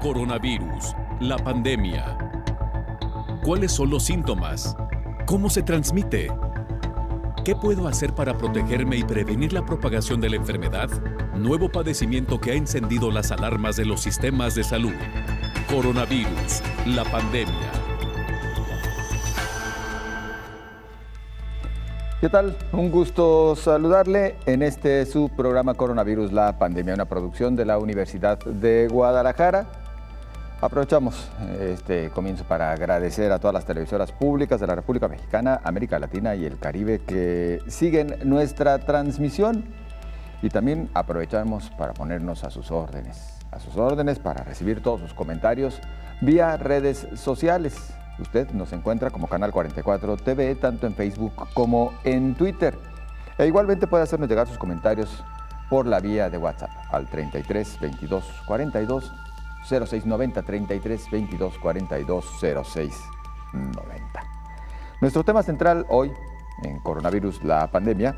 Coronavirus, la pandemia. ¿Cuáles son los síntomas? ¿Cómo se transmite? ¿Qué puedo hacer para protegerme y prevenir la propagación de la enfermedad? Nuevo padecimiento que ha encendido las alarmas de los sistemas de salud. Coronavirus, la pandemia. ¿Qué tal? Un gusto saludarle en su programa Coronavirus, la pandemia, una producción de la Universidad de Guadalajara. Aprovechamos este comienzo para agradecer a todas las televisoras públicas de la República Mexicana, América Latina y el Caribe que siguen nuestra transmisión, y también aprovechamos para ponernos a sus órdenes para recibir todos sus comentarios vía redes sociales. Usted nos encuentra como Canal 44 TV, tanto en Facebook como en Twitter. E igualmente puede hacernos llegar sus comentarios por la vía de WhatsApp al 33 22 42 06 90, 33 22 42 06 90. Nuestro tema central hoy en Coronavirus, la pandemia,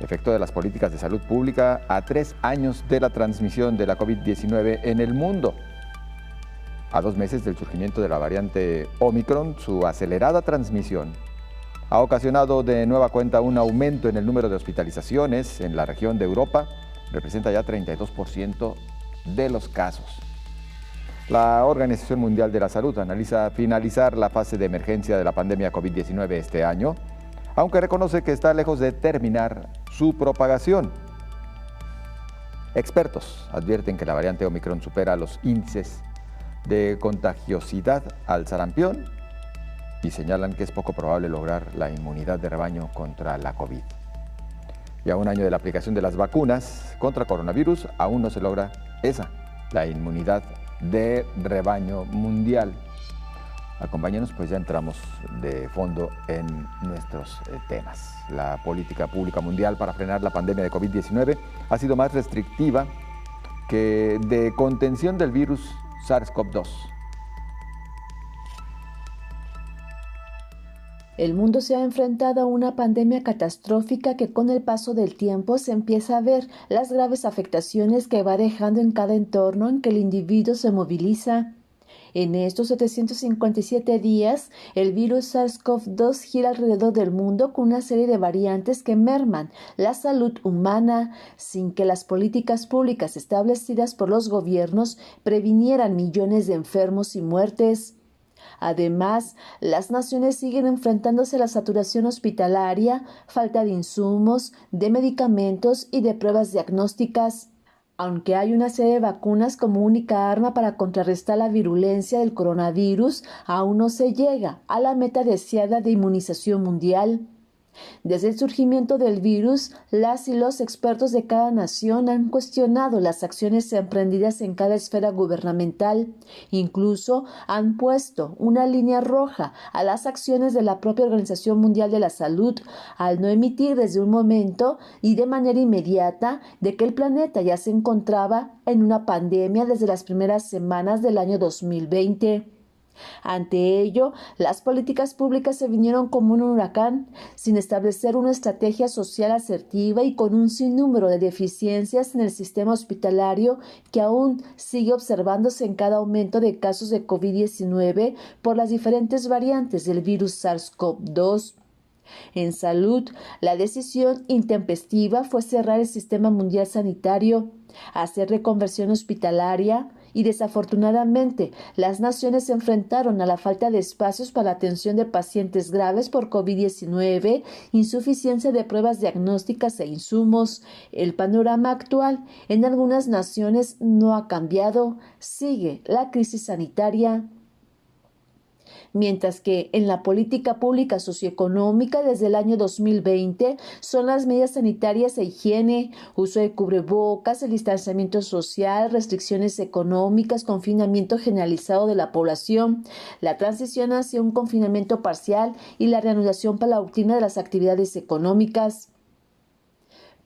efecto de las políticas de salud pública a 3 años de la transmisión de la COVID-19 en el mundo. A 2 meses del surgimiento de la variante Omicron, su acelerada transmisión ha ocasionado de nueva cuenta un aumento en el número de hospitalizaciones en la región de Europa. Representa ya 32% de los casos. La Organización Mundial de la Salud analiza finalizar la fase de emergencia de la pandemia COVID-19 este año, aunque reconoce que está lejos de terminar su propagación. Expertos advierten que la variante Omicron supera los índices de contagiosidad al sarampión y señalan que es poco probable lograr la inmunidad de rebaño contra la COVID. Y a un año de la aplicación de las vacunas contra coronavirus, aún no se logra la inmunidad de rebaño mundial. Acompáñenos, pues ya entramos de fondo en nuestros temas. La política pública mundial para frenar la pandemia de COVID-19 ha sido más restrictiva que de contención del virus SARS-CoV-2. El mundo se ha enfrentado a una pandemia catastrófica que con el paso del tiempo se empieza a ver las graves afectaciones que va dejando en cada entorno en que el individuo se moviliza. En estos 757 días, el virus SARS-CoV-2 gira alrededor del mundo con una serie de variantes que merman la salud humana sin que las políticas públicas establecidas por los gobiernos previnieran millones de enfermos y muertes. Además, las naciones siguen enfrentándose a la saturación hospitalaria, falta de insumos, de medicamentos y de pruebas diagnósticas. Aunque hay una serie de vacunas como única arma para contrarrestar la virulencia del coronavirus, aún no se llega a la meta deseada de inmunización mundial. Desde el surgimiento del virus, las y los expertos de cada nación han cuestionado las acciones emprendidas en cada esfera gubernamental. Incluso han puesto una línea roja a las acciones de la propia Organización Mundial de la Salud, al no emitir desde un momento y de manera inmediata de que el planeta ya se encontraba en una pandemia desde las primeras semanas del año 2020. Ante ello, las políticas públicas se vinieron como un huracán, sin establecer una estrategia social asertiva y con un sinnúmero de deficiencias en el sistema hospitalario que aún sigue observándose en cada aumento de casos de COVID-19 por las diferentes variantes del virus SARS-CoV-2. En salud, la decisión intempestiva fue cerrar el sistema mundial sanitario, hacer reconversión hospitalaria, y desafortunadamente las naciones se enfrentaron a la falta de espacios para la atención de pacientes graves por COVID-19, insuficiencia de pruebas diagnósticas e insumos. El panorama actual en algunas naciones no ha cambiado, sigue la crisis sanitaria. Mientras que en la política pública socioeconómica desde el año 2020 son las medidas sanitarias e higiene, uso de cubrebocas, el distanciamiento social, restricciones económicas, confinamiento generalizado de la población, la transición hacia un confinamiento parcial y la reanudación paulatina de las actividades económicas.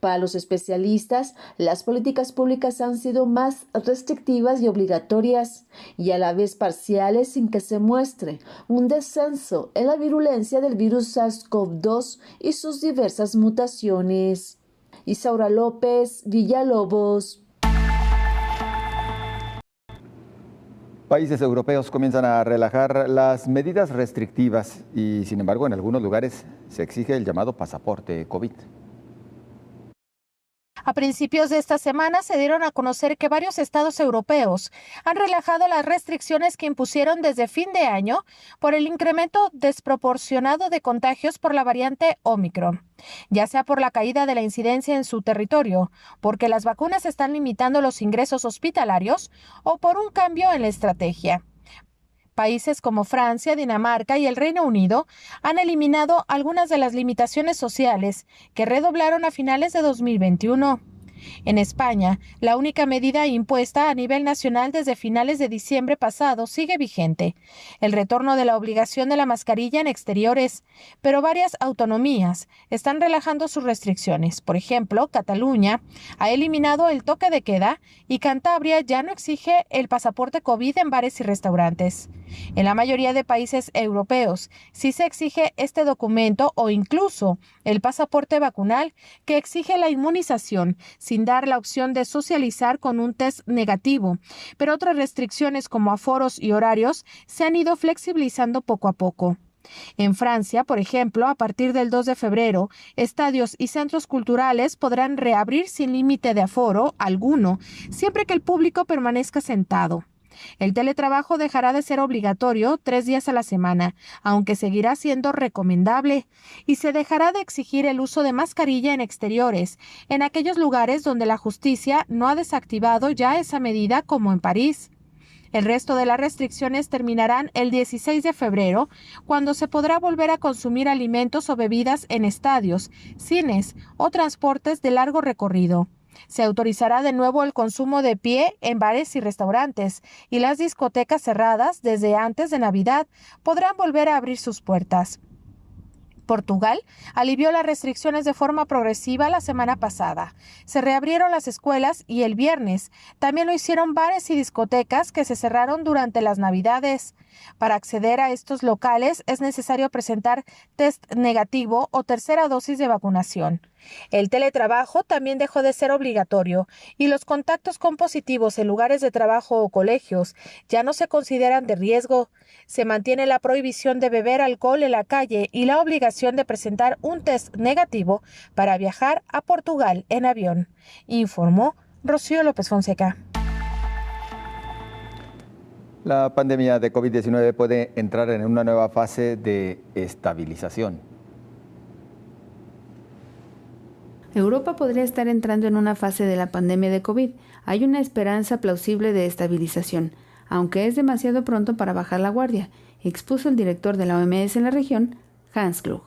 Para los especialistas, las políticas públicas han sido más restrictivas y obligatorias, y a la vez parciales sin que se muestre un descenso en la virulencia del virus SARS-CoV-2 y sus diversas mutaciones. Isaura López, Villalobos. Países europeos comienzan a relajar las medidas restrictivas y, sin embargo, en algunos lugares se exige el llamado pasaporte COVID. A principios de esta semana se dieron a conocer que varios estados europeos han relajado las restricciones que impusieron desde fin de año por el incremento desproporcionado de contagios por la variante Ómicron, ya sea por la caída de la incidencia en su territorio, porque las vacunas están limitando los ingresos hospitalarios o por un cambio en la estrategia. Países como Francia, Dinamarca y el Reino Unido han eliminado algunas de las limitaciones sociales que redoblaron a finales de 2021. En España, la única medida impuesta a nivel nacional desde finales de diciembre pasado sigue vigente, el retorno de la obligación de la mascarilla en exteriores, pero varias autonomías están relajando sus restricciones. Por ejemplo, Cataluña ha eliminado el toque de queda y Cantabria ya no exige el pasaporte COVID en bares y restaurantes. En la mayoría de países europeos sí se exige este documento o incluso el pasaporte vacunal que exige la inmunización sin dar la opción de socializar con un test negativo, pero otras restricciones como aforos y horarios se han ido flexibilizando poco a poco. En Francia, por ejemplo, a partir del 2 de febrero, estadios y centros culturales podrán reabrir sin límite de aforo alguno, siempre que el público permanezca sentado. El teletrabajo dejará de ser obligatorio 3 días a la semana, aunque seguirá siendo recomendable, y se dejará de exigir el uso de mascarilla en exteriores, en aquellos lugares donde la justicia no ha desactivado ya esa medida, como en París. El resto de las restricciones terminarán el 16 de febrero, cuando se podrá volver a consumir alimentos o bebidas en estadios, cines o transportes de largo recorrido. Se autorizará de nuevo el consumo de pie en bares y restaurantes, y las discotecas cerradas desde antes de Navidad podrán volver a abrir sus puertas. Portugal alivió las restricciones de forma progresiva la semana pasada. Se reabrieron las escuelas y el viernes también lo hicieron bares y discotecas que se cerraron durante las Navidades. Para acceder a estos locales es necesario presentar test negativo o tercera dosis de vacunación. El teletrabajo también dejó de ser obligatorio y los contactos con positivos en lugares de trabajo o colegios ya no se consideran de riesgo. Se mantiene la prohibición de beber alcohol en la calle y la obligación de presentar un test negativo para viajar a Portugal en avión, informó Rocío López Fonseca. La pandemia de COVID-19 puede entrar en una nueva fase de estabilización. Europa podría estar entrando en una fase de la pandemia de COVID. Hay una esperanza plausible de estabilización, aunque es demasiado pronto para bajar la guardia, expuso el director de la OMS en la región, Hans Kluge.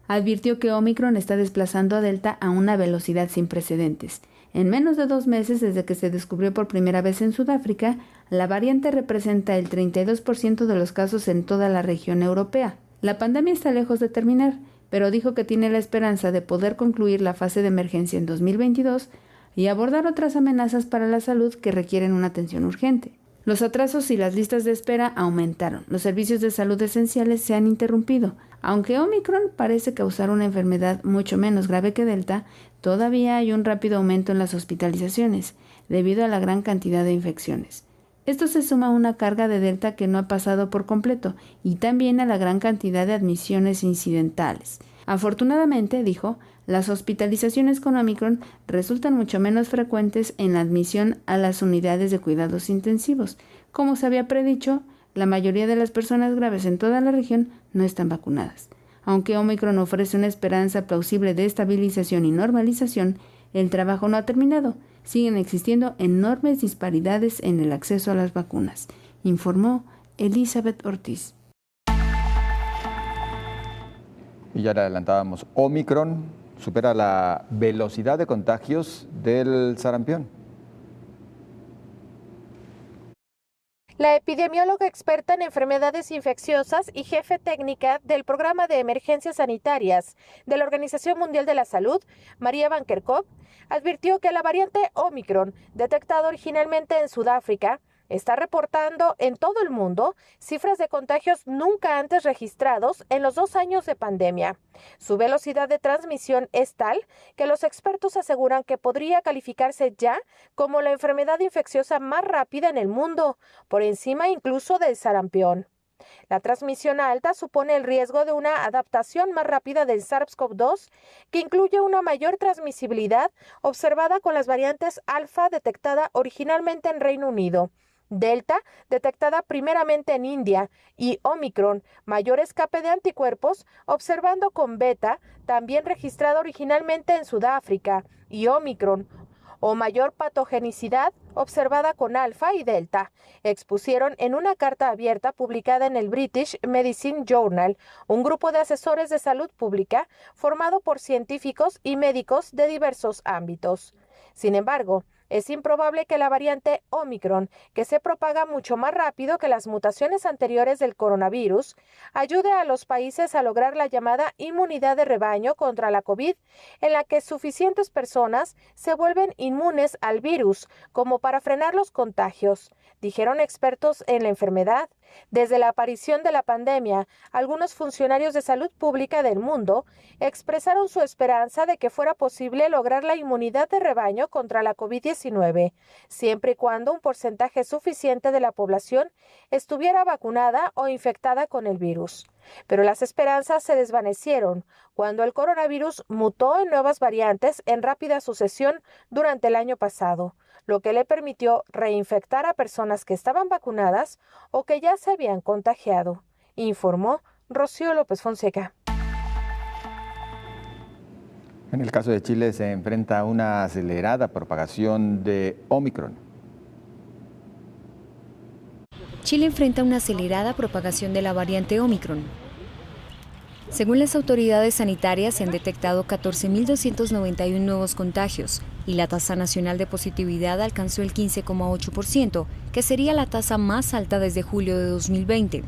Advirtió que Omicron está desplazando a Delta a una velocidad sin precedentes. En menos de 2 meses desde que se descubrió por primera vez en Sudáfrica, la variante representa el 32% de los casos en toda la región europea. La pandemia está lejos de terminar, pero dijo que tiene la esperanza de poder concluir la fase de emergencia en 2022 y abordar otras amenazas para la salud que requieren una atención urgente. Los atrasos y las listas de espera aumentaron. Los servicios de salud esenciales se han interrumpido. Aunque Omicron parece causar una enfermedad mucho menos grave que Delta, todavía hay un rápido aumento en las hospitalizaciones, debido a la gran cantidad de infecciones. Esto se suma a una carga de Delta que no ha pasado por completo y también a la gran cantidad de admisiones incidentales. Afortunadamente, dijo, las hospitalizaciones con Omicron resultan mucho menos frecuentes en la admisión a las unidades de cuidados intensivos. Como se había predicho, la mayoría de las personas graves en toda la región no están vacunadas. Aunque Omicron ofrece una esperanza plausible de estabilización y normalización, el trabajo no ha terminado. Siguen existiendo enormes disparidades en el acceso a las vacunas, informó Elizabeth Ortiz. Y ya le adelantábamos, Omicron supera la velocidad de contagios del sarampión. La epidemióloga experta en enfermedades infecciosas y jefe técnica del Programa de Emergencias Sanitarias de la Organización Mundial de la Salud, María Van Kerkhove, advirtió que la variante Omicron, detectada originalmente en Sudáfrica, está reportando en todo el mundo cifras de contagios nunca antes registrados en los 2 años de pandemia. Su velocidad de transmisión es tal que los expertos aseguran que podría calificarse ya como la enfermedad infecciosa más rápida en el mundo, por encima incluso del sarampión. La transmisión alta supone el riesgo de una adaptación más rápida del SARS-CoV-2, que incluye una mayor transmisibilidad observada con las variantes alfa detectada originalmente en Reino Unido, Delta, detectada primeramente en India, y Omicron, mayor escape de anticuerpos, observando con Beta, también registrada originalmente en Sudáfrica, y Omicron, o mayor patogenicidad observada con Alfa y Delta, expusieron en una carta abierta publicada en el British Medicine Journal, un grupo de asesores de salud pública formado por científicos y médicos de diversos ámbitos. Sin embargo, es improbable que la variante Omicron, que se propaga mucho más rápido que las mutaciones anteriores del coronavirus, ayude a los países a lograr la llamada inmunidad de rebaño contra la COVID, en la que suficientes personas se vuelven inmunes al virus como para frenar los contagios, dijeron expertos en la enfermedad. Desde la aparición de la pandemia, algunos funcionarios de salud pública del mundo expresaron su esperanza de que fuera posible lograr la inmunidad de rebaño contra la COVID-19, siempre y cuando un porcentaje suficiente de la población estuviera vacunada o infectada con el virus. Pero las esperanzas se desvanecieron cuando el coronavirus mutó en nuevas variantes en rápida sucesión durante el año pasado, lo que le permitió reinfectar a personas que estaban vacunadas o que ya se habían contagiado, informó Rocío López Fonseca. En el caso de Chile se enfrenta a una acelerada propagación de Omicron. Chile enfrenta una acelerada propagación de la variante Omicron. Según las autoridades sanitarias, se han detectado 14.291 nuevos contagios y la tasa nacional de positividad alcanzó el 15,8%, que sería la tasa más alta desde julio de 2020.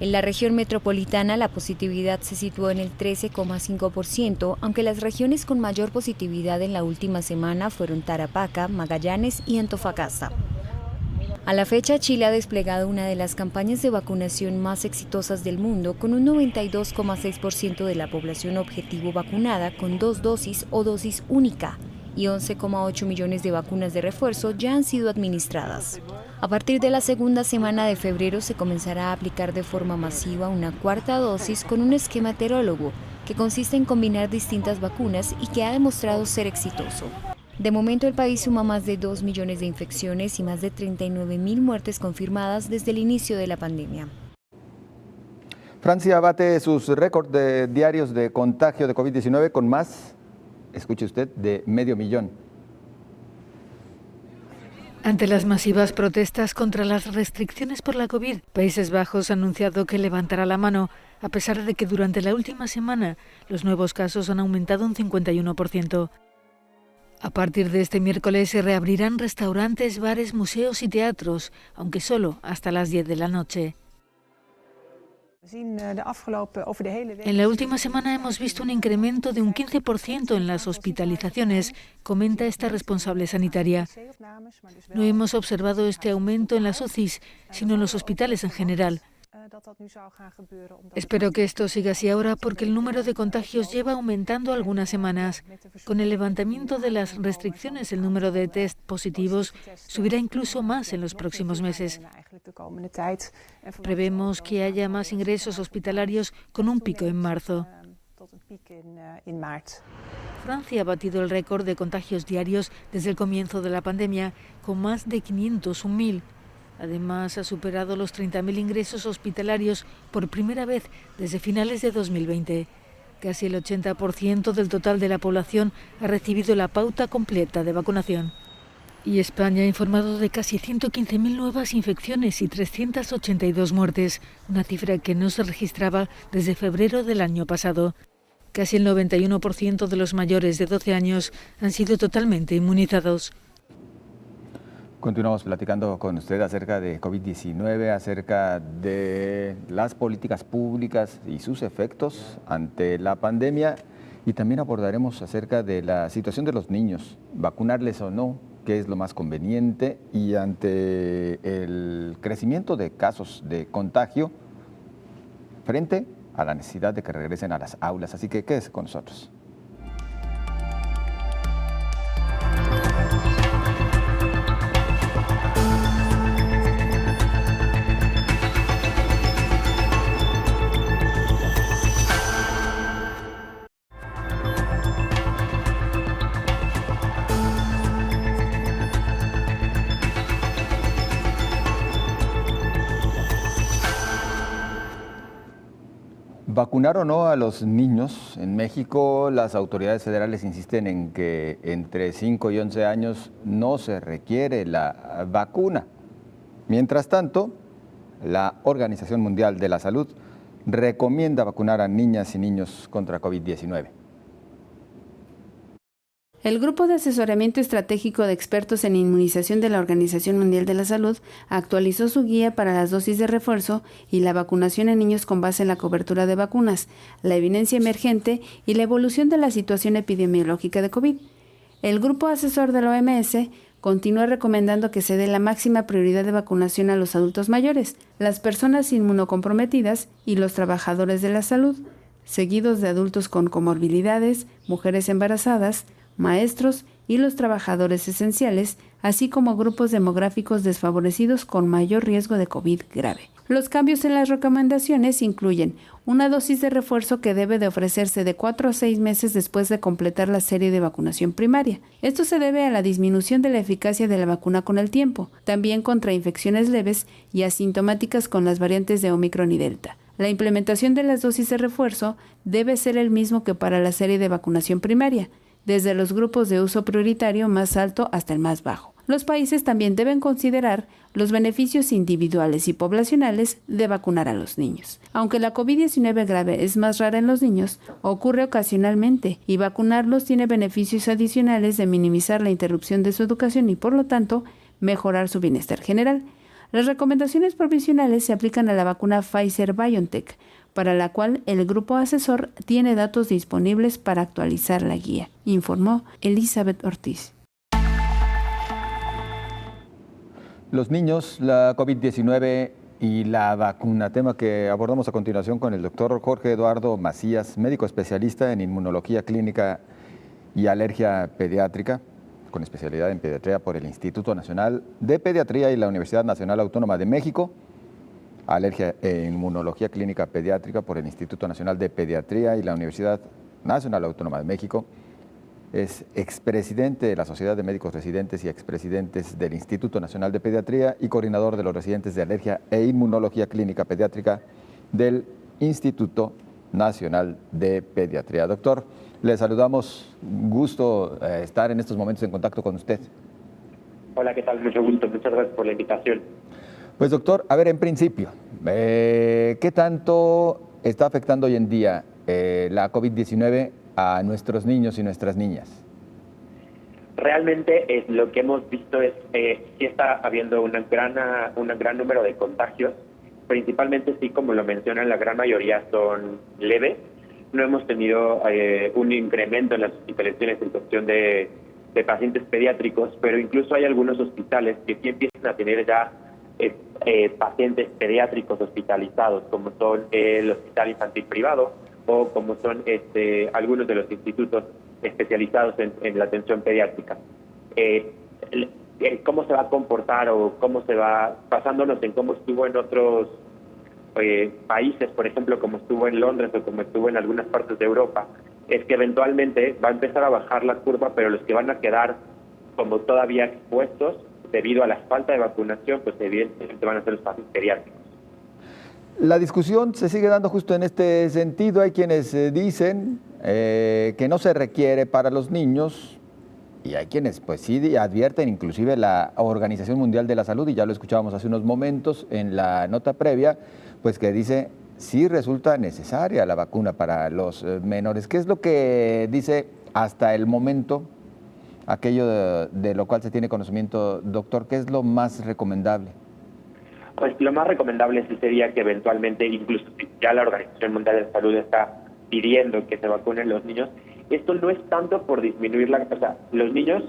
En la región metropolitana, la positividad se situó en el 13,5%, aunque las regiones con mayor positividad en la última semana fueron Tarapacá, Magallanes y Antofagasta. A la fecha, Chile ha desplegado una de las campañas de vacunación más exitosas del mundo, con un 92,6% de la población objetivo vacunada con 2 dosis o dosis única, y 11,8 millones de vacunas de refuerzo ya han sido administradas. A partir de la segunda semana de febrero se comenzará a aplicar de forma masiva una 4ª dosis con un esquema heterólogo, que consiste en combinar distintas vacunas y que ha demostrado ser exitoso. De momento, el país suma más de 2 millones de infecciones y más de 39.000 muertes confirmadas desde el inicio de la pandemia. Francia bate sus récords diarios de contagio de COVID-19 con más, escuche usted, de 500.000. Ante las masivas protestas contra las restricciones por la COVID, Países Bajos ha anunciado que levantará la mano, a pesar de que durante la última semana los nuevos casos han aumentado un 51%. A partir de este miércoles se reabrirán restaurantes, bares, museos y teatros, aunque solo hasta las 10 de la noche. En la última semana hemos visto un incremento de un 15% en las hospitalizaciones, comenta esta responsable sanitaria. No hemos observado este aumento en las UCIs, sino en los hospitales en general. Espero que esto siga así ahora porque el número de contagios lleva aumentando algunas semanas. Con el levantamiento de las restricciones, el número de test positivos subirá incluso más en los próximos meses. Prevemos que haya más ingresos hospitalarios con un pico en marzo. Francia ha batido el récord de contagios diarios desde el comienzo de la pandemia, con más de 501.000. Además, ha superado los 30.000 ingresos hospitalarios por primera vez desde finales de 2020. Casi el 80% del total de la población ha recibido la pauta completa de vacunación. Y España ha informado de casi 115.000 nuevas infecciones y 382 muertes, una cifra que no se registraba desde febrero del año pasado. Casi el 91% de los mayores de 12 años han sido totalmente inmunizados. Continuamos platicando con usted acerca de COVID-19, acerca de las políticas públicas y sus efectos ante la pandemia, y también abordaremos acerca de la situación de los niños, vacunarles o no, qué es lo más conveniente y ante el crecimiento de casos de contagio frente a la necesidad de que regresen a las aulas. Así que quédese con nosotros. ¿Vacunar o no a los niños? En México, las autoridades federales insisten en que entre 5 y 11 años no se requiere la vacuna. Mientras tanto, la Organización Mundial de la Salud recomienda vacunar a niñas y niños contra COVID-19. El Grupo de Asesoramiento Estratégico de Expertos en Inmunización de la Organización Mundial de la Salud actualizó su guía para las dosis de refuerzo y la vacunación en niños con base en la cobertura de vacunas, la evidencia emergente y la evolución de la situación epidemiológica de COVID. El Grupo Asesor de la OMS continúa recomendando que se dé la máxima prioridad de vacunación a los adultos mayores, las personas inmunocomprometidas y los trabajadores de la salud, seguidos de adultos con comorbilidades, mujeres embarazadas, maestros y los trabajadores esenciales, así como grupos demográficos desfavorecidos con mayor riesgo de COVID grave. Los cambios en las recomendaciones incluyen una dosis de refuerzo que debe de ofrecerse de 4 a 6 meses después de completar la serie de vacunación primaria. Esto se debe a la disminución de la eficacia de la vacuna con el tiempo, también contra infecciones leves y asintomáticas con las variantes de Omicron y Delta. La implementación de las dosis de refuerzo debe ser el mismo que para la serie de vacunación primaria, desde los grupos de uso prioritario más alto hasta el más bajo. Los países también deben considerar los beneficios individuales y poblacionales de vacunar a los niños. Aunque la COVID-19 grave es más rara en los niños, ocurre ocasionalmente y vacunarlos tiene beneficios adicionales de minimizar la interrupción de su educación y, por lo tanto, mejorar su bienestar general. Las recomendaciones provisionales se aplican a la vacuna Pfizer-BioNTech, para la cual el grupo asesor tiene datos disponibles para actualizar la guía, informó Elizabeth Ortiz. Los niños, la COVID-19 y la vacuna, tema que abordamos a continuación con el doctor Jorge Eduardo Macías, médico especialista en inmunología clínica y alergia pediátrica, con especialidad en pediatría por el Instituto Nacional de Pediatría y la Universidad Nacional Autónoma de México, alergia e inmunología clínica pediátrica por el Instituto Nacional de Pediatría y la Universidad Nacional Autónoma de México. Es expresidente de la Sociedad de Médicos Residentes y expresidentes del Instituto Nacional de Pediatría y coordinador de los residentes de alergia e inmunología clínica pediátrica del Instituto Nacional de Pediatría. Doctor, le saludamos, gusto estar en estos momentos en contacto con usted. Hola, ¿qué tal? Mucho gusto, muchas gracias por la invitación. Pues doctor, a ver, en principio, ¿qué tanto está afectando hoy en día la COVID-19 a nuestros niños y nuestras niñas? Realmente lo que hemos visto es que sí está habiendo un gran número de contagios, principalmente sí, como lo mencionan, la gran mayoría son leves. No hemos tenido un incremento en las hospitalizaciones en cuestión de pacientes pediátricos, pero incluso hay algunos hospitales que sí empiezan a tener ya pacientes pediátricos hospitalizados, como son el Hospital Infantil Privado o como son algunos de los institutos especializados en la atención pediátrica. ¿Cómo se va a comportar o cómo se va basándonos en cómo estuvo en otros países, por ejemplo, como estuvo en Londres o como estuvo en algunas partes de Europa? Es que eventualmente va a empezar a bajar la curva, pero los que van a quedar como todavía expuestos debido a la falta de vacunación, pues evidentemente van a ser los pacientes pediátricos. La discusión se sigue dando justo en este sentido. Hay quienes dicen que no se requiere para los niños y hay quienes pues sí advierten, inclusive la Organización Mundial de la Salud, y ya lo escuchábamos hace unos momentos en la nota previa, pues que dice sí resulta necesaria la vacuna para los menores. ¿Qué es lo que dice hasta el momento aquello de lo cual se tiene conocimiento, doctor? ¿Qué es lo más recomendable? Pues lo más recomendable sí sería que eventualmente, incluso si ya la Organización Mundial de la Salud está pidiendo que se vacunen los niños, esto no es tanto por disminuir o sea, los niños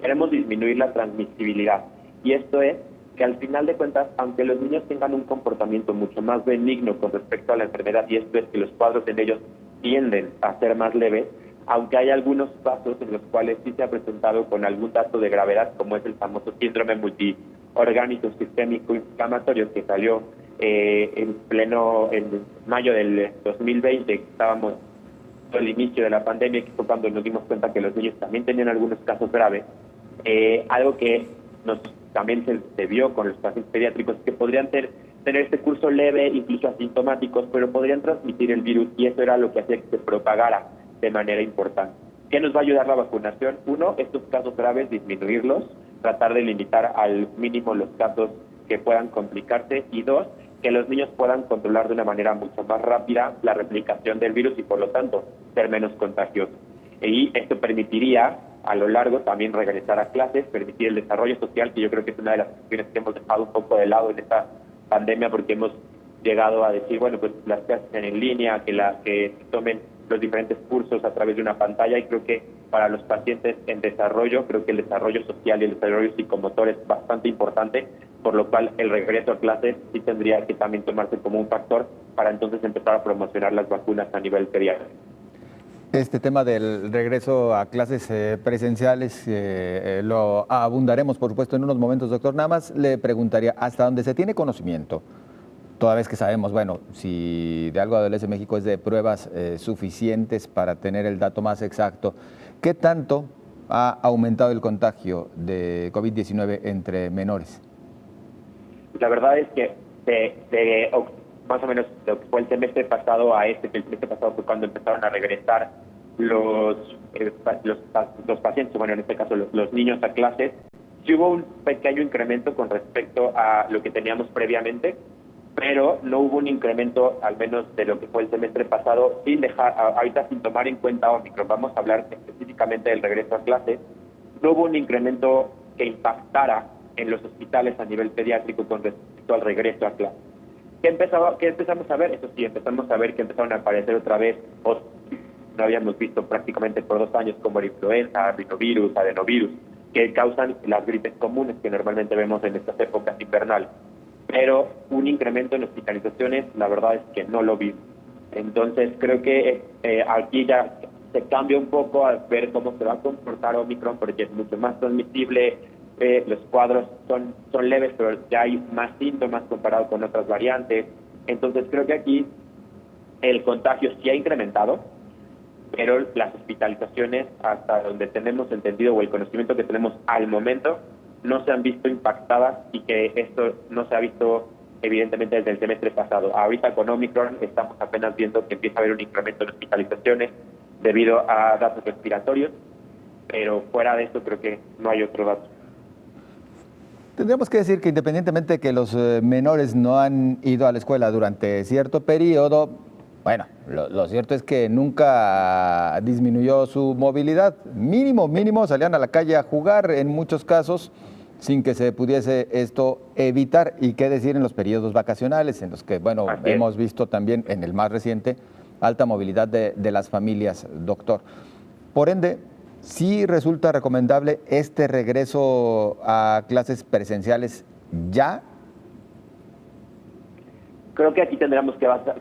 queremos disminuir la transmisibilidad. Y esto es que al final de cuentas, aunque los niños tengan un comportamiento mucho más benigno con respecto a la enfermedad, y esto es que los cuadros en ellos tienden a ser más leves, aunque hay algunos casos en los cuales sí se ha presentado con algún dato de gravedad, como es el famoso síndrome multiorgánico sistémico inflamatorio que salió en mayo del 2020, que estábamos al inicio de la pandemia, que fue cuando nos dimos cuenta que los niños también tenían algunos casos graves, algo que también se vio con los pacientes pediátricos, que podrían tener este curso leve, incluso asintomáticos, pero podrían transmitir el virus, y eso era lo que hacía que se propagara de manera importante. ¿Qué nos va a ayudar la vacunación? Uno, estos casos graves, disminuirlos, tratar de limitar al mínimo los casos que puedan complicarse, y dos, que los niños puedan controlar de una manera mucho más rápida la replicación del virus y por lo tanto ser menos contagiosos. Y esto permitiría a lo largo también regresar a clases, permitir el desarrollo social, que yo creo que es una de las cuestiones que hemos dejado un poco de lado en esta pandemia, porque hemos llegado a decir, bueno, pues las clases en línea, que tomen los diferentes cursos a través de una pantalla, y creo que para los pacientes en desarrollo, creo que el desarrollo social y el desarrollo psicomotor es bastante importante, por lo cual el regreso a clases sí tendría que también tomarse como un factor para entonces empezar a promocionar las vacunas a nivel pediátrico. Este tema del regreso a clases presenciales lo abundaremos, por supuesto, en unos momentos, doctor. Nada más le preguntaría, hasta donde se tiene conocimiento, toda vez que sabemos, bueno, si de algo adolece México es de pruebas suficientes para tener el dato más exacto, ¿qué tanto ha aumentado el contagio de COVID-19 entre menores? La verdad es que más o menos lo que fue el semestre pasado a que el semestre pasado fue cuando empezaron a regresar los pacientes, bueno, en este caso los niños a clases, sí hubo un pequeño incremento con respecto a lo que teníamos previamente, pero no hubo un incremento, al menos de lo que fue el semestre pasado, ahorita sin tomar en cuenta Omicron. Vamos a hablar específicamente del regreso a clases. No hubo un incremento que impactara en los hospitales a nivel pediátrico con respecto al regreso a clases. ¿Qué empezamos a ver? Eso sí, empezamos a ver que empezaron a aparecer otra vez no habíamos visto prácticamente por 2 años, como la influenza, rinovirus, adenovirus, que causan las gripes comunes que normalmente vemos en estas épocas invernales. Pero un incremento en hospitalizaciones, la verdad es que no lo vimos. Entonces creo que aquí ya se cambia un poco a ver cómo se va a comportar Omicron, porque es mucho más transmisible, los cuadros son leves, pero ya hay más síntomas comparado con otras variantes. Entonces creo que aquí el contagio sí ha incrementado, pero las hospitalizaciones, hasta donde tenemos entendido o el conocimiento que tenemos al momento, no se han visto impactadas, y que esto no se ha visto evidentemente desde el semestre pasado. Ahorita con Omicron estamos apenas viendo que empieza a haber un incremento en hospitalizaciones debido a datos respiratorios, pero fuera de esto creo que no hay otro dato. Tendríamos que decir que independientemente de que los menores no han ido a la escuela durante cierto periodo, bueno, lo cierto es que nunca disminuyó su movilidad. Mínimo salían a la calle a jugar en muchos casos sin que se pudiese esto evitar. Y qué decir en los periodos vacacionales, en los que, bueno, hemos visto también en el más reciente alta movilidad de las familias, doctor. Por ende, sí resulta recomendable este regreso a clases presenciales ya. Creo que aquí tendríamos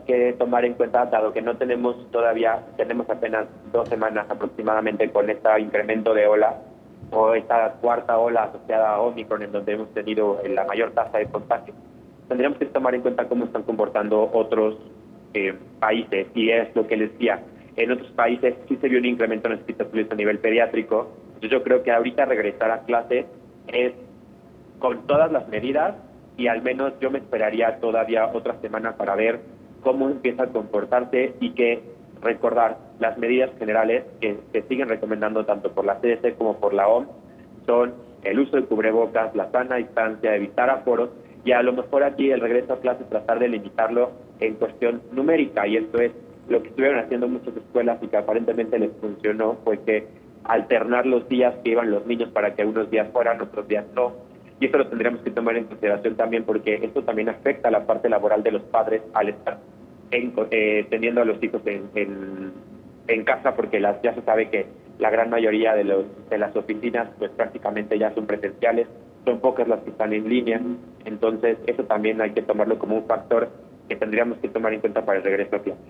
que tomar en cuenta, dado que tenemos apenas 2 semanas aproximadamente con este incremento de ola, o esta cuarta ola asociada a Omicron, en donde hemos tenido la mayor tasa de contagio. Tendríamos que tomar en cuenta cómo están comportando otros países, y es lo que les decía. En otros países sí se vio un incremento en hospitalizaciones a nivel pediátrico. Entonces yo creo que ahorita regresar a clases es con todas las medidas, y al menos yo me esperaría todavía otra semana para ver cómo empieza a comportarse, y que recordar las medidas generales que se siguen recomendando tanto por la CDC como por la OMS son el uso de cubrebocas, la sana distancia, evitar aforos, y a lo mejor aquí el regreso a clases tratar de limitarlo en cuestión numérica. Y esto es lo que estuvieron haciendo muchas escuelas y que aparentemente les funcionó, fue que alternar los días que iban los niños para que unos días fueran, otros días no. Y eso lo tendríamos que tomar en consideración también, porque esto también afecta a la parte laboral de los padres al estar teniendo a los hijos en casa, porque ya se sabe que la gran mayoría de las oficinas pues prácticamente ya son presenciales, son pocas las que están en línea, entonces eso también hay que tomarlo como un factor que tendríamos que tomar en cuenta para el regreso a clases.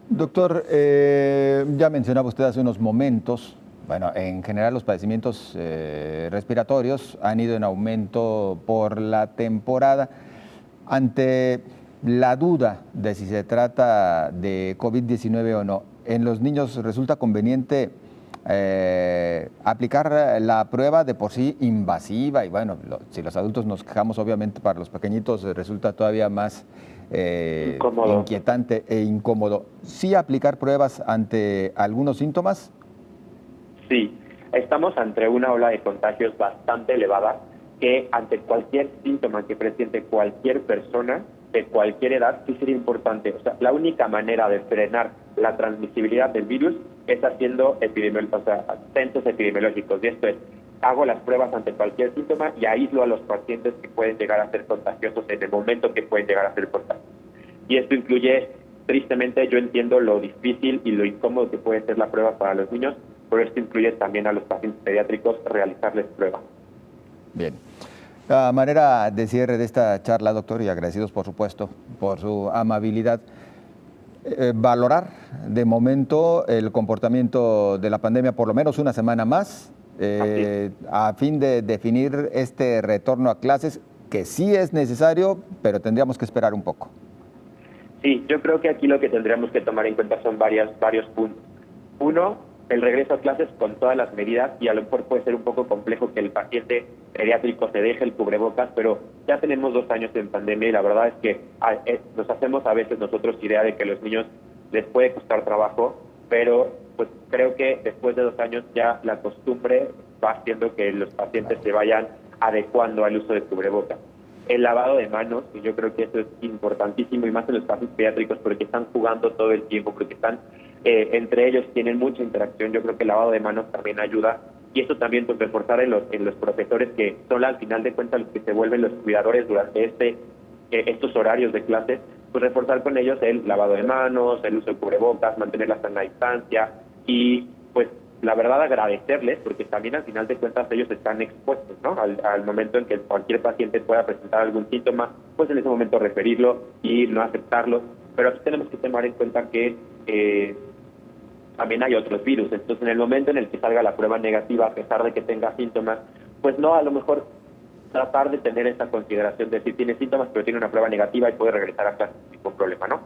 Doctor, ya mencionaba usted hace unos momentos, bueno, en general los padecimientos respiratorios han ido en aumento por la temporada. Ante la duda de si se trata de COVID-19 o no, ¿en los niños resulta conveniente aplicar la prueba de por sí invasiva? Y bueno, si los adultos nos quejamos, obviamente para los pequeñitos resulta todavía más inquietante e incómodo. ¿Sí aplicar pruebas ante algunos síntomas? Sí, estamos ante una ola de contagios bastante elevada que ante cualquier síntoma que presente cualquier persona de cualquier edad sí sería importante. O sea, la única manera de frenar la transmisibilidad del virus es haciendo censos epidemiológicos. Y esto es, hago las pruebas ante cualquier síntoma y aíslo a los pacientes que pueden llegar a ser contagiosos en el momento que pueden llegar a ser contagiosos. Y esto incluye, tristemente, yo entiendo lo difícil y lo incómodo que puede ser la prueba para los niños, pero esto incluye también a los pacientes pediátricos realizarles pruebas. Bien. A manera de cierre de esta charla, doctor, y agradecidos, por supuesto, por su amabilidad, valorar de momento el comportamiento de la pandemia por lo menos una semana más, a fin de definir este retorno a clases, que sí es necesario, pero tendríamos que esperar un poco. Sí, yo creo que aquí lo que tendríamos que tomar en cuenta son varios puntos. Uno, el regreso a clases con todas las medidas, y a lo mejor puede ser un poco complejo que el paciente pediátrico se deje el cubrebocas, pero ya tenemos 2 años en pandemia y la verdad es que nos hacemos a veces nosotros idea de que a los niños les puede costar trabajo, pero pues creo que después de 2 años ya la costumbre va haciendo que los pacientes se vayan adecuando al uso de cubrebocas. El lavado de manos, y yo creo que eso es importantísimo, y más en los pacientes pediátricos, porque están jugando todo el tiempo, porque están entre ellos, tienen mucha interacción. Yo creo que el lavado de manos también ayuda, y esto también pues reforzar en los profesores, que son al final de cuentas los que se vuelven los cuidadores durante estos horarios de clases, pues reforzar con ellos el lavado de manos, el uso de cubrebocas, mantener la sana distancia, y pues la verdad agradecerles, porque también al final de cuentas ellos están expuestos, ¿no? Al momento en que cualquier paciente pueda presentar algún síntoma, pues en ese momento referirlo y no aceptarlo. Pero aquí tenemos que tomar en cuenta que también hay otros virus. Entonces, en el momento en el que salga la prueba negativa, a pesar de que tenga síntomas, pues no, a lo mejor tratar de tener esa consideración de decir, tiene síntomas, pero tiene una prueba negativa y puede regresar a clase sin ningún problema, ¿no?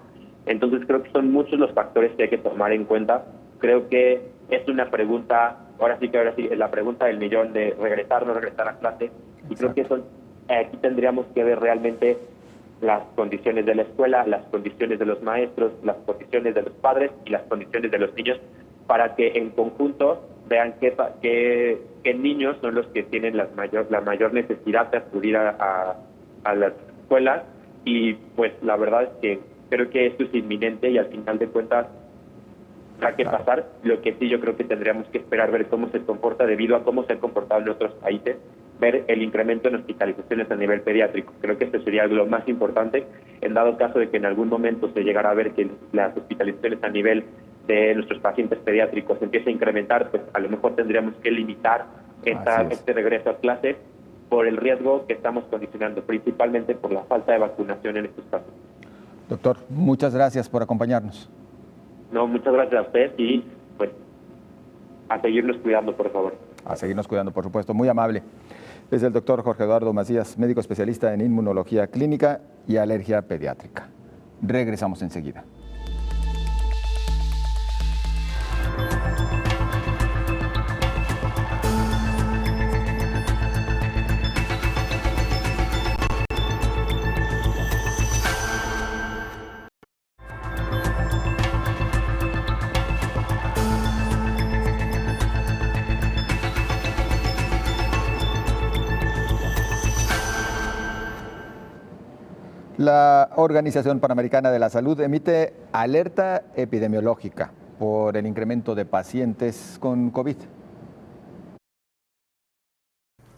Entonces, creo que son muchos los factores que hay que tomar en cuenta. Creo que es una pregunta, ahora sí es la pregunta del millón, de regresar o no regresar a clase. Y creo que aquí tendríamos que ver realmente las condiciones de la escuela, las condiciones de los maestros, las condiciones de los padres y las condiciones de los niños, para que en conjunto vean qué niños son los que tienen la mayor necesidad de acudir a las escuelas. Y pues la verdad es que creo que esto es inminente y al final de cuentas tendrá que pasar. Lo que sí yo creo que tendríamos que esperar ver cómo se comporta debido a cómo se han comportado en otros países, ver el incremento en hospitalizaciones a nivel pediátrico. Creo que esto sería lo más importante, en dado caso de que en algún momento se llegara a ver que las hospitalizaciones a nivel de nuestros pacientes pediátricos se empieza a incrementar, pues a lo mejor tendríamos que limitar este regreso a clases por el riesgo que estamos condicionando, principalmente por la falta de vacunación en estos casos. Doctor, muchas gracias por acompañarnos. No, muchas gracias a ustedes y pues a seguirnos cuidando, por favor. A seguirnos cuidando, por supuesto. Muy amable. Es el doctor Jorge Eduardo Macías, médico especialista en inmunología clínica y alergia pediátrica. Regresamos enseguida. La Organización Panamericana de la Salud emite alerta epidemiológica por el incremento de pacientes con COVID.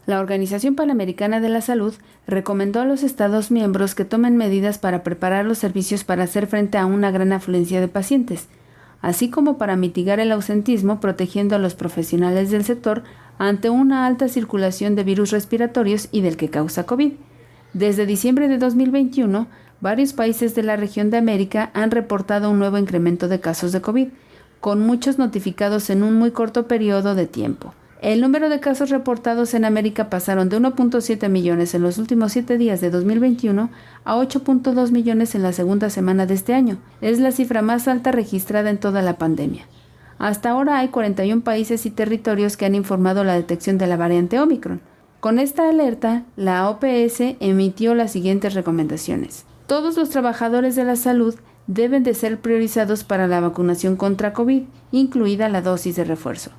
La Organización Panamericana de la Salud recomendó a los Estados miembros que tomen medidas para preparar los servicios para hacer frente a una gran afluencia de pacientes. así como para mitigar el ausentismo, protegiendo a los profesionales del sector ante una alta circulación de virus respiratorios y del que causa COVID. Desde diciembre de 2021, varios países de la región de América han reportado un nuevo incremento de casos de COVID, con muchos notificados en un muy corto periodo de tiempo. El número de casos reportados en América pasaron de 1.7 millones en los últimos 7 días de 2021 a 8.2 millones en la segunda semana de este año. Es la cifra más alta registrada en toda la pandemia. Hasta ahora hay 41 países y territorios que han informado la detección de la variante Omicron. Con esta alerta, la OPS emitió las siguientes recomendaciones. Todos los trabajadores de la salud deben de ser priorizados para la vacunación contra COVID, incluida la dosis de refuerzo.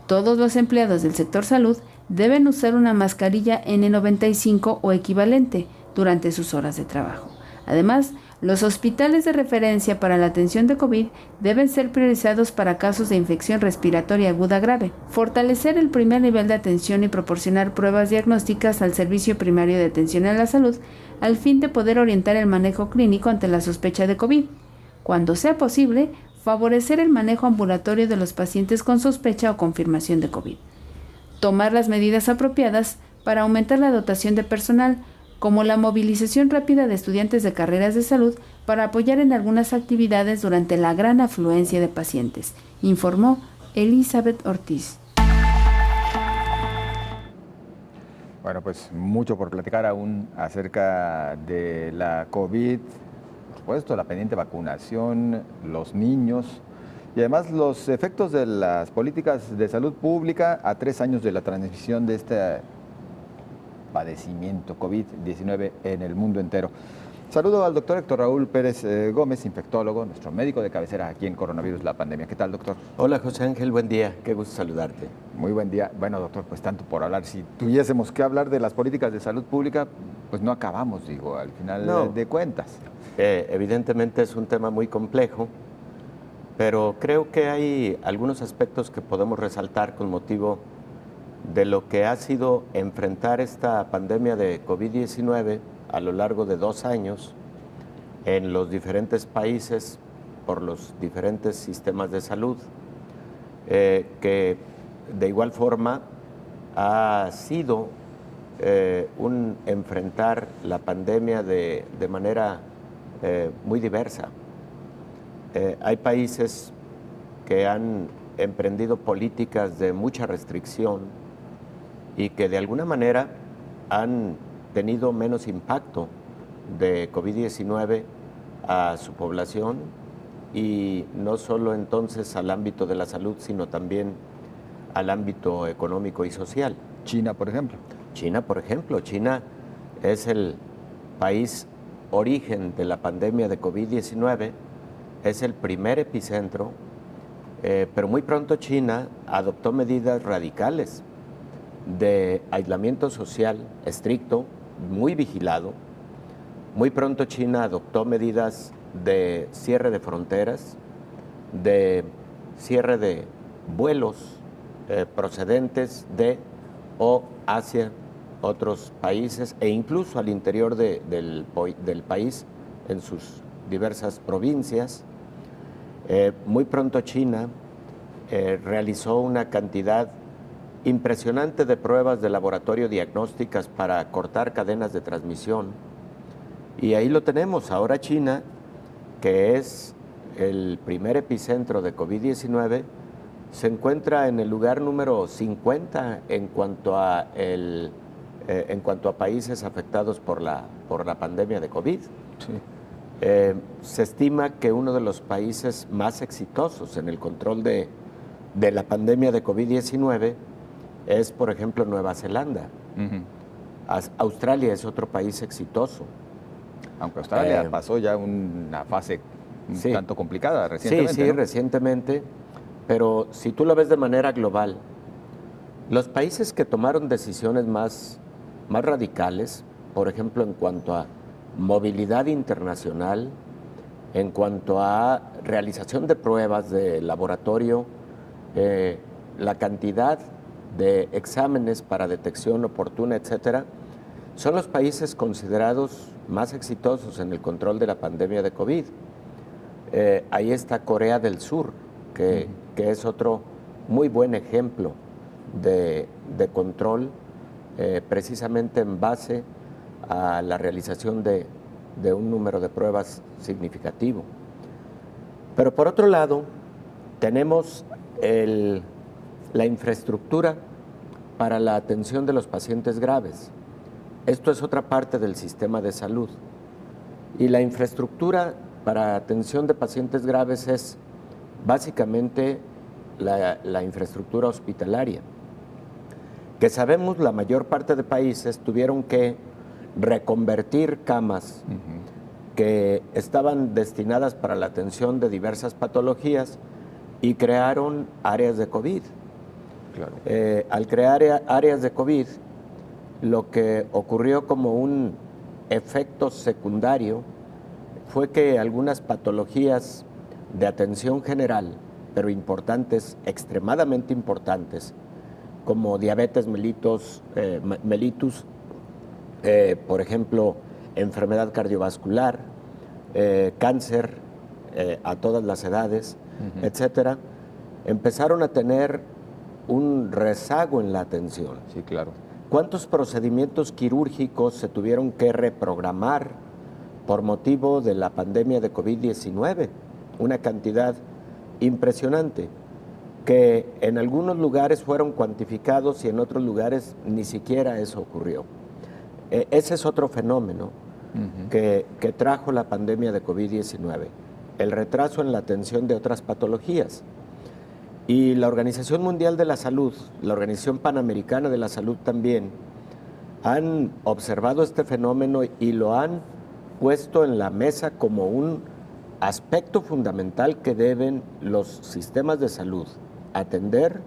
Todos los empleados del sector salud deben usar una mascarilla N95 o equivalente durante sus horas de trabajo. Además, los hospitales de referencia para la atención de COVID deben ser priorizados para casos de infección respiratoria aguda grave. Fortalecer el primer nivel de atención y proporcionar pruebas diagnósticas al servicio primario de atención a la salud al fin de poder orientar el manejo clínico ante la sospecha de COVID. Cuando sea posible, favorecer el manejo ambulatorio de los pacientes con sospecha o confirmación de COVID. Tomar las medidas apropiadas para aumentar la dotación de personal, como la movilización rápida de estudiantes de carreras de salud para apoyar en algunas actividades durante la gran afluencia de pacientes, informó Elizabeth Ortiz. Bueno, pues mucho por platicar aún acerca de la COVID, por supuesto, la pendiente vacunación, los niños y además los efectos de las políticas de salud pública a 3 años de la transmisión de este padecimiento COVID-19 en el mundo entero. Saludo al doctor Héctor Raúl Pérez Gómez, infectólogo, nuestro médico de cabecera aquí en Coronavirus, la pandemia. ¿Qué tal, doctor? Hola, José Ángel, buen día. Qué gusto saludarte. Muy buen día. Bueno, doctor, pues tanto por hablar. Si tuviésemos que hablar de las políticas de salud pública, pues no acabamos, digo, al final de cuentas. Evidentemente es un tema muy complejo, pero creo que hay algunos aspectos que podemos resaltar con motivo de lo que ha sido enfrentar esta pandemia de COVID-19 a lo largo de 2 años en los diferentes países por los diferentes sistemas de salud, que de igual forma ha sido un enfrentar la pandemia de manera muy diversa. Hay países que han emprendido políticas de mucha restricción y que de alguna manera han tenido menos impacto de COVID-19 a su población y no solo entonces al ámbito de la salud, sino también al ámbito económico y social. China, por ejemplo. China es el país origen de la pandemia de COVID-19, es el primer epicentro, pero muy pronto China adoptó medidas radicales de aislamiento social estricto, muy vigilado. Muy pronto China adoptó medidas de cierre de fronteras, de cierre de vuelos procedentes de o hacia otros países e incluso al interior del país en sus diversas provincias. Muy pronto China realizó una cantidad impresionante de pruebas de laboratorio diagnósticas para cortar cadenas de transmisión. Y ahí lo tenemos. Ahora China, que es el primer epicentro de COVID-19, se encuentra en el lugar número 50 en cuanto a países afectados por la pandemia de COVID. Sí. Se estima que uno de los países más exitosos en el control de la pandemia de COVID-19 es, por ejemplo, Nueva Zelanda. Australia es otro país exitoso. Aunque Australia pasó ya una fase un tanto complicada recientemente. Sí, ¿no? Recientemente. Pero si tú lo ves de manera global, los países que tomaron decisiones más radicales, por ejemplo, en cuanto a movilidad internacional, en cuanto a realización de pruebas de laboratorio, la cantidad de exámenes para detección oportuna, etcétera, son los países considerados más exitosos en el control de la pandemia de COVID. ahí está Corea del Sur, que es otro muy buen ejemplo de control, precisamente en base a la realización de un número de pruebas significativo. Pero por otro lado, tenemos la infraestructura para la atención de los pacientes graves. Esto es otra parte del sistema de salud. Y la infraestructura para atención de pacientes graves es básicamente la infraestructura hospitalaria, que sabemos la mayor parte de países tuvieron que reconvertir camas que estaban destinadas para la atención de diversas patologías y crearon áreas de COVID. Claro. Al crear áreas de COVID, lo que ocurrió como un efecto secundario fue que algunas patologías de atención general, pero importantes, extremadamente importantes, como diabetes mellitus, por ejemplo, enfermedad cardiovascular, cáncer a todas las edades, etcétera, empezaron a tener un rezago en la atención. Sí, claro. ¿Cuántos procedimientos quirúrgicos se tuvieron que reprogramar por motivo de la pandemia de COVID-19? Una cantidad impresionante, que en algunos lugares fueron cuantificados y en otros lugares ni siquiera eso ocurrió. Ese es otro fenómeno que trajo la pandemia de COVID-19, el retraso en la atención de otras patologías. Y la Organización Mundial de la Salud, la Organización Panamericana de la Salud también, han observado este fenómeno y lo han puesto en la mesa como un aspecto fundamental que deben los sistemas de salud atender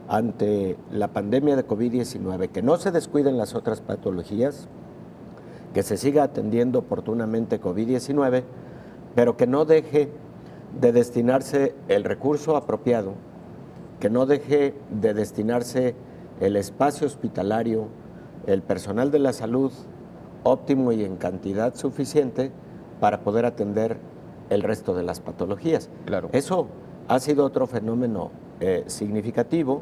ante la pandemia de COVID-19, que no se descuiden las otras patologías, que se siga atendiendo oportunamente COVID-19, pero que no deje de destinarse el recurso apropiado, que no deje de destinarse el espacio hospitalario, el personal de la salud óptimo y en cantidad suficiente para poder atender el resto de las patologías. Claro. Eso ha sido otro fenómeno significativo.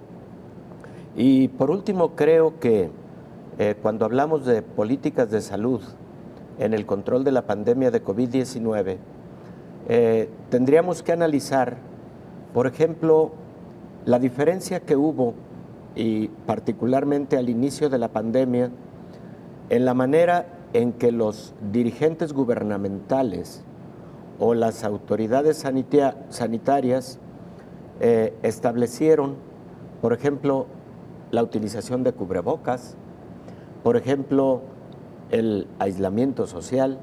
Y por último, creo que cuando hablamos de políticas de salud en el control de la pandemia de COVID-19, tendríamos que analizar, por ejemplo, la diferencia que hubo, y particularmente al inicio de la pandemia, en la manera en que los dirigentes gubernamentales o las autoridades sanitarias establecieron, por ejemplo, la utilización de cubrebocas, por ejemplo, el aislamiento social,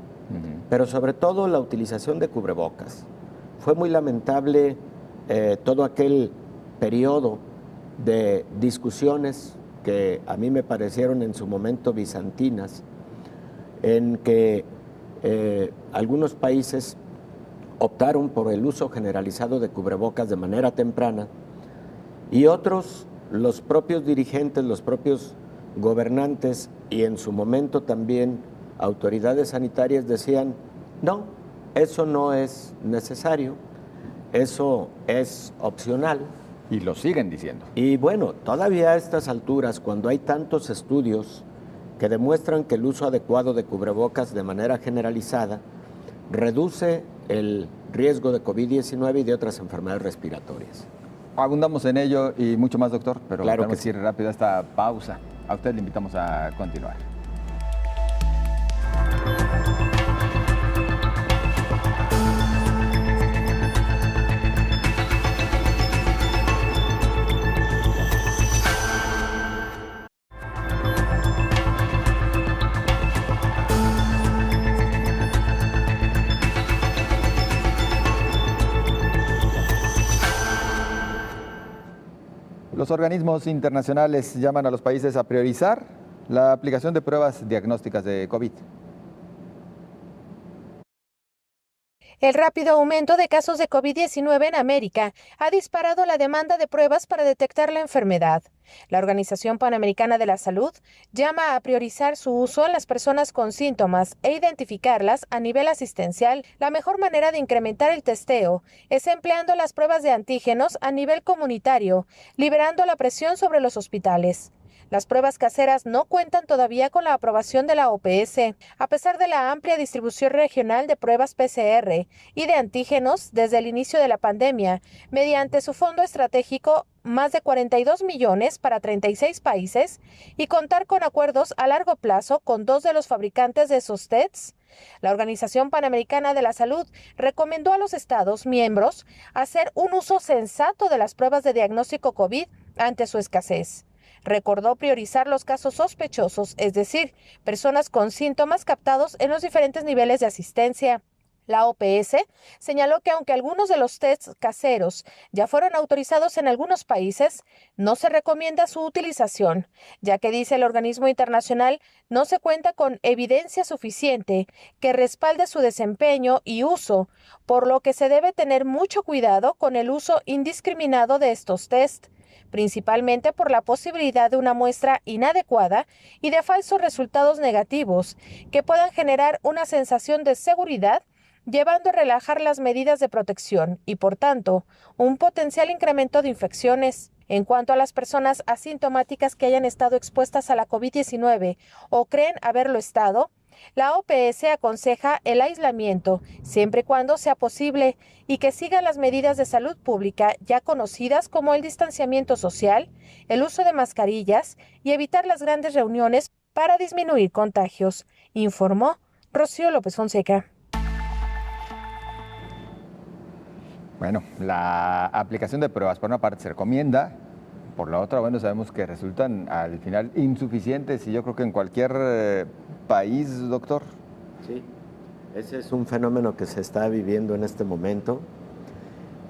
pero sobre todo la utilización de cubrebocas. Fue muy lamentable todo aquel periodo de discusiones que a mí me parecieron en su momento bizantinas, en que algunos países optaron por el uso generalizado de cubrebocas de manera temprana y otros, los propios dirigentes, los propios gobernantes y en su momento también autoridades sanitarias decían, no, eso no es necesario, eso es opcional. Y lo siguen diciendo. Y bueno, todavía a estas alturas, cuando hay tantos estudios que demuestran que el uso adecuado de cubrebocas de manera generalizada reduce el riesgo de COVID-19 y de otras enfermedades respiratorias. Abundamos en ello y mucho más, doctor, pero claro tenemos que ir rápido a esta pausa. A usted le invitamos a continuar. Los organismos internacionales llaman a los países a priorizar la aplicación de pruebas diagnósticas de COVID. El rápido aumento de casos de COVID-19 en América ha disparado la demanda de pruebas para detectar la enfermedad. La Organización Panamericana de la Salud llama a priorizar su uso en las personas con síntomas e identificarlas a nivel asistencial. La mejor manera de incrementar el testeo es empleando las pruebas de antígenos a nivel comunitario, liberando la presión sobre los hospitales. Las pruebas caseras no cuentan todavía con la aprobación de la OPS, a pesar de la amplia distribución regional de pruebas PCR y de antígenos desde el inicio de la pandemia, mediante su fondo estratégico más de 42 millones para 36 países y contar con acuerdos a largo plazo con 2 de los fabricantes de esos tests. La Organización Panamericana de la Salud recomendó a los Estados miembros hacer un uso sensato de las pruebas de diagnóstico COVID ante su escasez. Recordó priorizar los casos sospechosos, es decir, personas con síntomas captados en los diferentes niveles de asistencia. La OPS señaló que aunque algunos de los tests caseros ya fueron autorizados en algunos países, no se recomienda su utilización, ya que, dice el organismo internacional, no se cuenta con evidencia suficiente que respalde su desempeño y uso, por lo que se debe tener mucho cuidado con el uso indiscriminado de estos tests, principalmente por la posibilidad de una muestra inadecuada y de falsos resultados negativos que puedan generar una sensación de seguridad, llevando a relajar las medidas de protección y, por tanto, un potencial incremento de infecciones. En cuanto a las personas asintomáticas que hayan estado expuestas a la COVID-19 o creen haberlo estado, la OPS aconseja el aislamiento, siempre y cuando sea posible, y que sigan las medidas de salud pública ya conocidas como el distanciamiento social, el uso de mascarillas y evitar las grandes reuniones para disminuir contagios, informó Rocío López Fonseca. Bueno, la aplicación de pruebas por una parte se recomienda, por la otra, bueno, sabemos que resultan al final insuficientes y yo creo que en cualquier país, doctor. Sí, ese es un fenómeno que se está viviendo en este momento.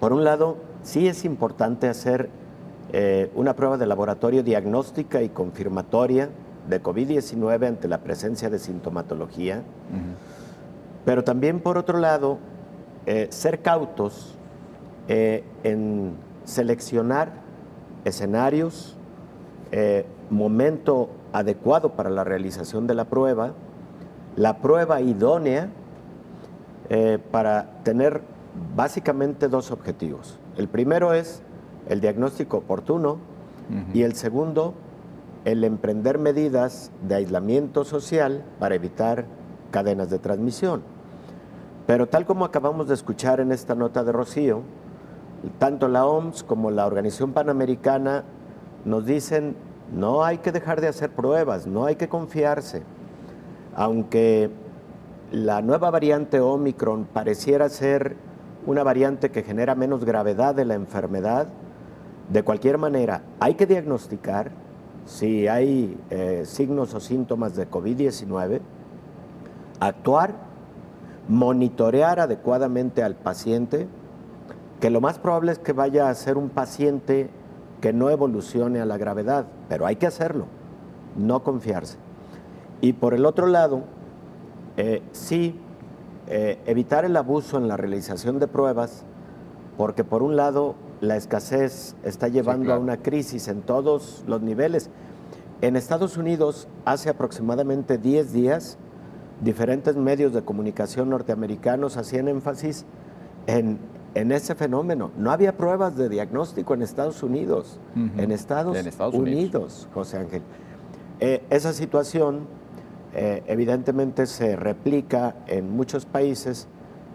Por un lado, sí es importante hacer una prueba de laboratorio diagnóstica y confirmatoria de COVID-19 ante la presencia de sintomatología, pero también, por otro lado, ser cautos en seleccionar escenarios, momento adecuado para la realización de la prueba idónea para tener básicamente dos objetivos. El primero es el diagnóstico oportuno y el segundo, el emprender medidas de aislamiento social para evitar cadenas de transmisión. Pero tal como acabamos de escuchar en esta nota de Rocío, tanto la OMS como la Organización Panamericana nos dicen no hay que dejar de hacer pruebas, no hay que confiarse. Aunque la nueva variante Omicron pareciera ser una variante que genera menos gravedad de la enfermedad, de cualquier manera hay que diagnosticar si hay signos o síntomas de COVID-19, actuar, monitorear adecuadamente al paciente, que lo más probable es que vaya a ser un paciente que no evolucione a la gravedad, pero hay que hacerlo, no confiarse. Y por el otro lado, evitar el abuso en la realización de pruebas, porque por un lado la escasez está llevando a una crisis en todos los niveles. En Estados Unidos, hace aproximadamente 10 días, diferentes medios de comunicación norteamericanos hacían énfasis en ese fenómeno. No había pruebas de diagnóstico en Estados Unidos, en Estados Unidos, José Ángel. Esa situación evidentemente se replica en muchos países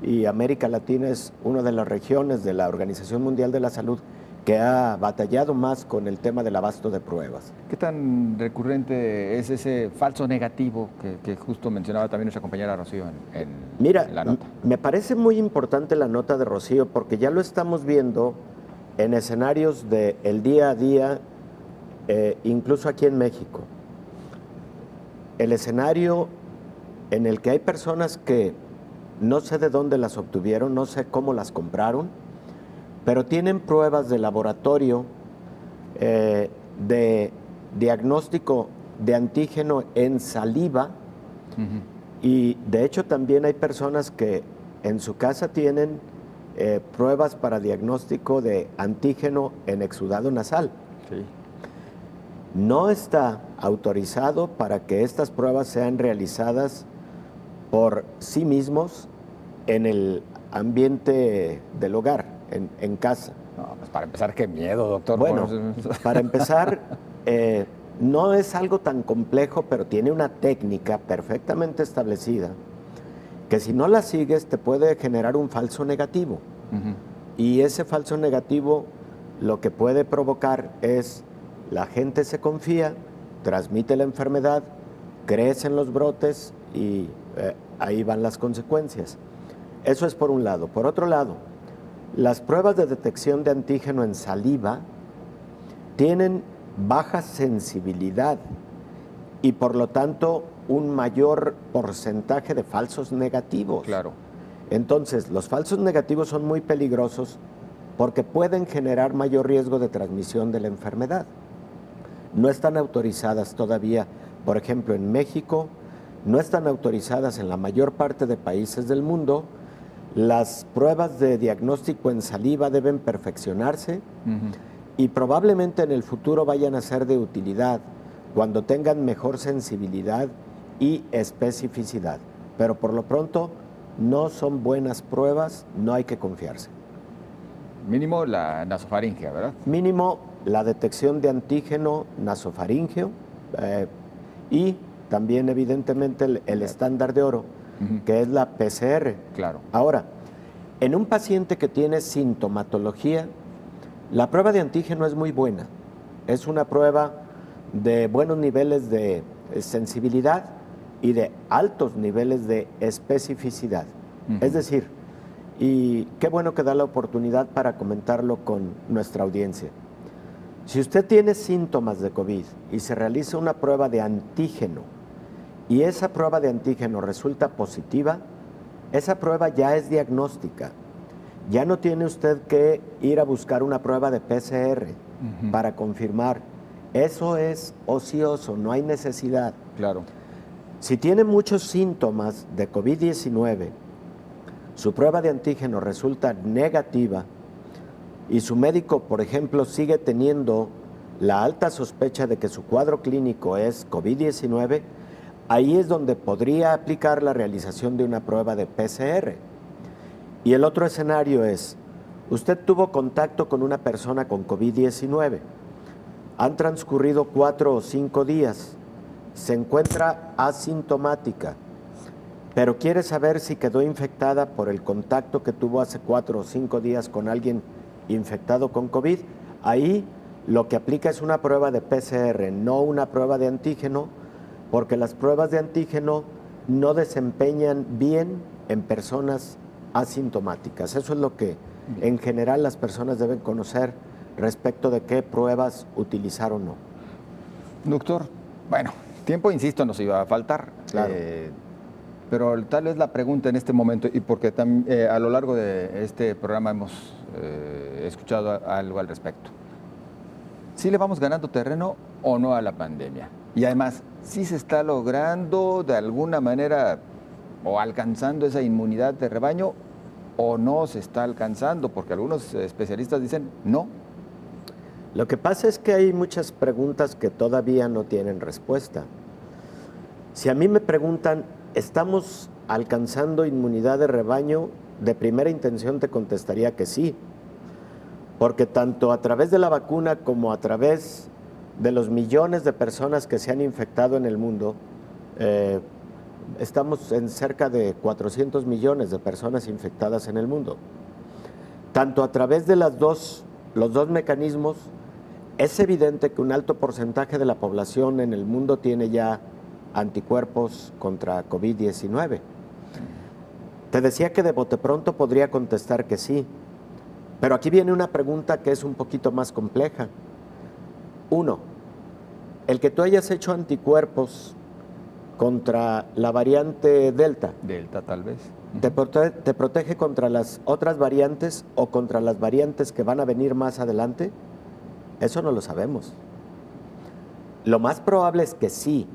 y América Latina es una de las regiones de la Organización Mundial de la Salud que ha batallado más con el tema del abasto de pruebas. ¿Qué tan recurrente es ese falso negativo que justo mencionaba también nuestra compañera Rocío en la nota? Me parece muy importante la nota de Rocío porque ya lo estamos viendo en escenarios del día a día, incluso aquí en México. El escenario en el que hay personas que no sé de dónde las obtuvieron, no sé cómo las compraron, pero tienen pruebas de laboratorio de diagnóstico de antígeno en saliva y de hecho también hay personas que en su casa tienen pruebas para diagnóstico de antígeno en exudado nasal. Sí. No está autorizado para que estas pruebas sean realizadas por sí mismos en el ambiente del hogar, en casa. No, pues para empezar, qué miedo, doctor. Bueno, para empezar, no es algo tan complejo, pero tiene una técnica perfectamente establecida que si no la sigues te puede generar un falso negativo. Y ese falso negativo lo que puede provocar es la gente se confía, transmite la enfermedad, crecen los brotes y ahí van las consecuencias. Eso es por un lado. Por otro lado, las pruebas de detección de antígeno en saliva tienen baja sensibilidad y por lo tanto un mayor porcentaje de falsos negativos. Claro. Entonces, los falsos negativos son muy peligrosos porque pueden generar mayor riesgo de transmisión de la enfermedad. No están autorizadas todavía, por ejemplo, en México, no están autorizadas en la mayor parte de países del mundo. Las pruebas de diagnóstico en saliva deben perfeccionarse y probablemente en el futuro vayan a ser de utilidad cuando tengan mejor sensibilidad y especificidad. Pero por lo pronto no son buenas pruebas, no hay que confiarse. Mínimo la nasofaringea, ¿verdad? Mínimo la detección de antígeno nasofaríngeo y también evidentemente el estándar de oro, que es la PCR. Claro. Ahora, en un paciente que tiene sintomatología, la prueba de antígeno es muy buena. Es una prueba de buenos niveles de sensibilidad y de altos niveles de especificidad. Es decir, y qué bueno que da la oportunidad para comentarlo con nuestra audiencia. Si usted tiene síntomas de COVID y se realiza una prueba de antígeno y esa prueba de antígeno resulta positiva, esa prueba ya es diagnóstica. Ya no tiene usted que ir a buscar una prueba de PCR para confirmar. Eso es ocioso, no hay necesidad. Claro. Si tiene muchos síntomas de COVID-19, su prueba de antígeno resulta negativa y su médico, por ejemplo, sigue teniendo la alta sospecha de que su cuadro clínico es COVID-19, ahí es donde podría aplicar la realización de una prueba de PCR. Y el otro escenario es, usted tuvo contacto con una persona con COVID-19, han transcurrido 4 o 5 días, se encuentra asintomática, pero quiere saber si quedó infectada por el contacto que tuvo hace 4 o 5 días con alguien infectado con COVID, ahí lo que aplica es una prueba de PCR, no una prueba de antígeno, porque las pruebas de antígeno no desempeñan bien en personas asintomáticas. Eso es lo que en general las personas deben conocer respecto de qué pruebas utilizar o no. Doctor, bueno, tiempo, insisto, nos iba a faltar. Claro. Pero tal vez la pregunta en este momento, y porque a lo largo de este programa hemos escuchado algo al respecto. ¿Sí le vamos ganando terreno o no a la pandemia? Y además, ¿sí se está logrando de alguna manera o alcanzando esa inmunidad de rebaño o no se está alcanzando? Porque algunos especialistas dicen no. Lo que pasa es que hay muchas preguntas que todavía no tienen respuesta. Si a mí me preguntan, ¿estamos alcanzando inmunidad de rebaño? De primera intención te contestaría que sí, porque tanto a través de la vacuna como a través de los millones de personas que se han infectado en el mundo, estamos en cerca de 400 millones de personas infectadas en el mundo. Tanto a través de los dos mecanismos, es evidente que un alto porcentaje de la población en el mundo tiene ya anticuerpos contra COVID-19. Te decía que de bote pronto podría contestar que sí, pero aquí viene una pregunta que es un poquito más compleja. Uno, el que tú hayas hecho anticuerpos contra la variante Delta. Delta, tal vez. ¿Te protege contra las otras variantes o contra las variantes que van a venir más adelante? Eso no lo sabemos. Lo más probable es que sí,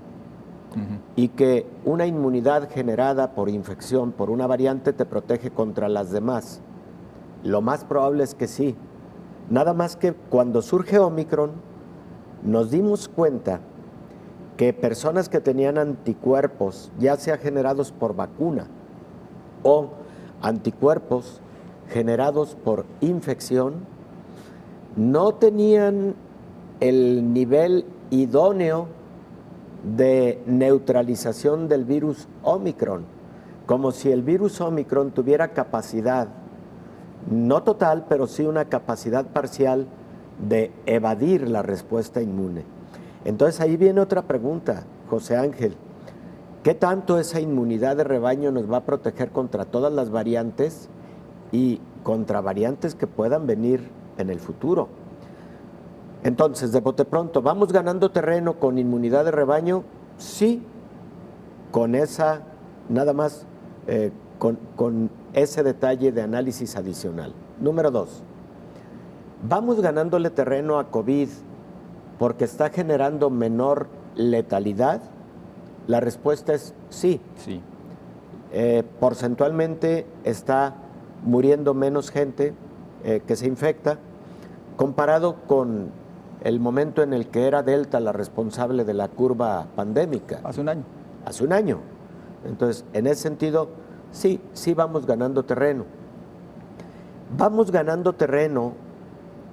y que una inmunidad generada por infección por una variante te protege contra las demás. Lo más probable es que sí. Nada más que cuando surge Omicron, nos dimos cuenta que personas que tenían anticuerpos, ya sea generados por vacuna o anticuerpos generados por infección, no tenían el nivel idóneo de neutralización del virus Omicron, como si el virus Omicron tuviera capacidad, no total, pero sí una capacidad parcial de evadir la respuesta inmune. Entonces ahí viene otra pregunta, José Ángel. ¿Qué tanto esa inmunidad de rebaño nos va a proteger contra todas las variantes y contra variantes que puedan venir en el futuro? Entonces, de bote pronto, ¿vamos ganando terreno con inmunidad de rebaño? Sí, con esa, nada más, con ese detalle de análisis adicional. Número 2, ¿vamos ganándole terreno a COVID porque está generando menor letalidad? La respuesta es sí. Sí. Porcentualmente está muriendo menos gente que se infecta, comparado con el momento en el que era Delta la responsable de la curva pandémica. Hace un año. Hace un año. Entonces, en ese sentido, sí vamos ganando terreno. ¿Vamos ganando terreno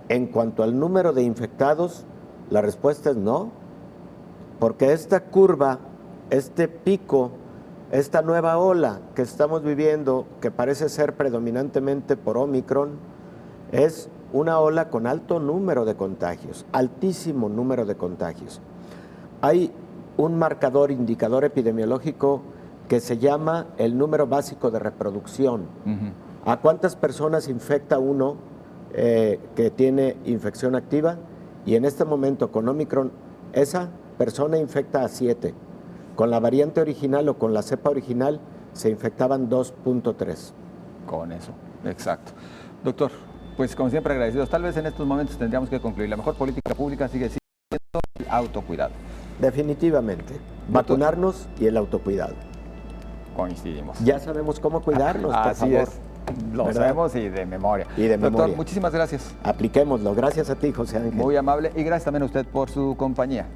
en cuanto al número de infectados? La respuesta es no, porque esta curva, este pico, esta nueva ola que estamos viviendo, que parece ser predominantemente por Omicron, es una ola con alto número de contagios, altísimo número de contagios. Hay un marcador, indicador epidemiológico que se llama el número básico de reproducción. ¿A cuántas personas infecta uno que tiene infección activa? Y en este momento con Omicron, esa persona infecta a 7. Con la variante original o con la cepa original se infectaban 2.3. Con eso, exacto. Doctor, pues como siempre agradecidos. Tal vez en estos momentos tendríamos que concluir. La mejor política pública sigue siendo el autocuidado. Definitivamente. Vacunarnos y el autocuidado. Coincidimos. Ya sabemos cómo cuidarnos, por Así favor. es. Lo sabemos y de memoria. Doctor, muchísimas gracias. Apliquémoslo. Gracias a ti, José Ángel. Muy amable y gracias también a usted por su compañía.